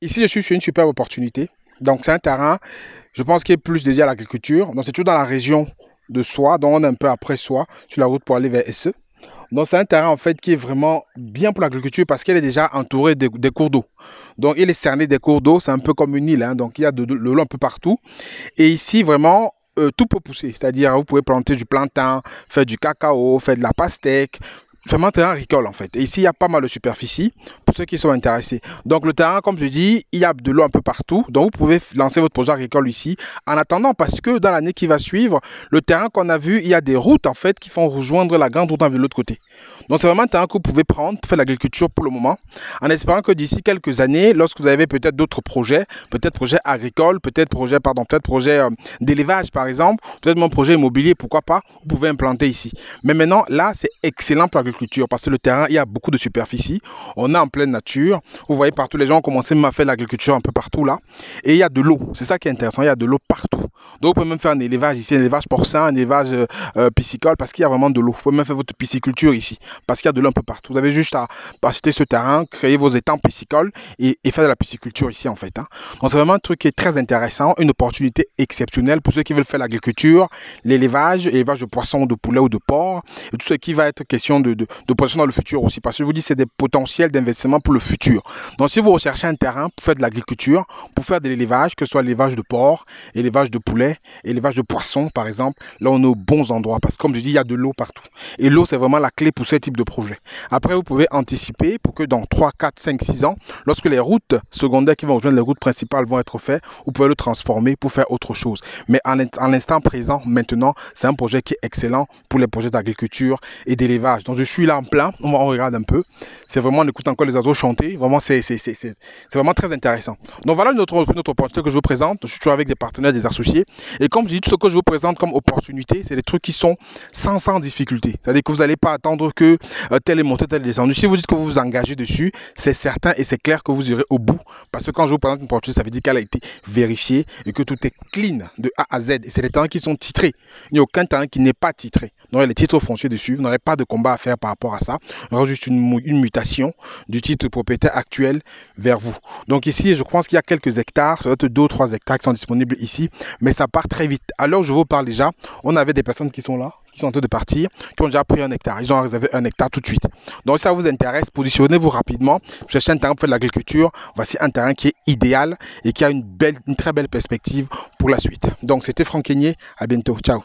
Ici, je suis sur une superbe opportunité. Donc, c'est un terrain, je pense, qui est plus dédié à l'agriculture. Donc, c'est toujours dans la région de Soie, donc on est un peu après Soie, sur la route pour aller vers Esseux. Donc, c'est un terrain, en fait, qui est vraiment bien pour l'agriculture parce qu'il est déjà entouré des cours d'eau. Donc, il est cerné des cours d'eau, c'est un peu comme une île, hein. Donc, il y a de l'eau un peu partout. Et ici, vraiment, tout peut pousser. C'est-à-dire, vous pouvez planter du plantain, faire du cacao, faire de la pastèque. Vraiment un terrain agricole en fait. Et ici, il y a pas mal de superficie pour ceux qui sont intéressés. Donc le terrain, comme je dis, il y a de l'eau un peu partout. Donc vous pouvez lancer votre projet agricole ici. En attendant, parce que dans l'année qui va suivre, le terrain qu'on a vu, il y a des routes en fait qui font rejoindre la grande route de l'autre côté. Donc c'est vraiment un terrain que vous pouvez prendre pour faire de l'agriculture pour le moment, en espérant que d'ici quelques années, lorsque vous avez peut-être d'autres projets, peut-être projets agricoles, peut-être projet d'élevage par exemple, peut-être mon projet immobilier, pourquoi pas, vous pouvez implanter ici. Mais maintenant, là, c'est excellent pour l'agriculture parce que le terrain, il y a beaucoup de superficie, on est en pleine nature, vous voyez partout, les gens ont commencé même à faire de l'agriculture un peu partout là, et il y a de l'eau, c'est ça qui est intéressant, il y a de l'eau partout. Donc vous pouvez même faire un élevage ici, un élevage porcin, un élevage piscicole parce qu'il y a vraiment de l'eau. Vous pouvez même faire votre pisciculture ici parce qu'il y a de l'eau un peu partout. Vous avez juste à acheter ce terrain, créer vos étangs piscicoles et faire de la pisciculture ici en fait, hein. Donc c'est vraiment un truc qui est très intéressant, une opportunité exceptionnelle pour ceux qui veulent faire l'agriculture, l'élevage de poissons, de poulets ou de porcs et tout ce qui va être question de poissons dans le futur aussi. Parce que je vous dis, c'est des potentiels d'investissement pour le futur. Donc si vous recherchez un terrain pour faire de l'agriculture, pour faire de l'élevage, que ce soit l'élevage de porcs, élevage de poulets, élevage de poissons par exemple, là on est aux bons endroits parce que comme je dis, il y a de l'eau partout. Et l'eau, c'est vraiment la clé pour ce type de projet. Après, vous pouvez anticiper pour que dans 3, 4, 5, 6 ans, lorsque les routes secondaires qui vont rejoindre les routes principales vont être faites, vous pouvez le transformer pour faire autre chose. Mais en l'instant présent, maintenant, c'est un projet qui est excellent pour les projets d'agriculture et d'élevage. Donc, je suis là en plein, on regarde un peu. C'est vraiment, on écoute encore les oiseaux chanter. Vraiment, c'est vraiment très intéressant. Donc, voilà une autre opportunité que je vous présente. Je suis toujours avec des partenaires, des associés. Et comme je dis, tout ce que je vous présente comme opportunité, c'est des trucs qui sont sans difficulté. C'est-à-dire que vous n'allez pas attendre que tel est monté, tel est descendu. Si vous dites que vous vous engagez dessus, c'est certain et c'est clair que vous irez au bout. Parce que quand je vous présente une opportunité, ça veut dire qu'elle a été vérifiée et que tout est clean de A à Z. Et c'est des terrains qui sont titrés. Il n'y a aucun terrain qui n'est pas titré. Donc il y a les titres fonciers dessus. Vous n'aurez pas de combat à faire par rapport à ça. Il y aura juste une mutation du titre propriétaire actuel vers vous. Donc ici, je pense qu'il y a quelques hectares, ça doit être 2 ou 3 hectares qui sont disponibles ici. Mais ça part très vite. Alors je vous parle déjà, on avait des personnes qui sont là, qui sont en train de partir, qui ont déjà pris 1 hectare. Ils ont réservé 1 hectare tout de suite. Donc si ça vous intéresse, positionnez-vous rapidement. Vous cherchez un terrain pour faire de l'agriculture. Voici un terrain qui est idéal et qui a une très belle perspective pour la suite. Donc c'était Franck Keigné. À bientôt. Ciao.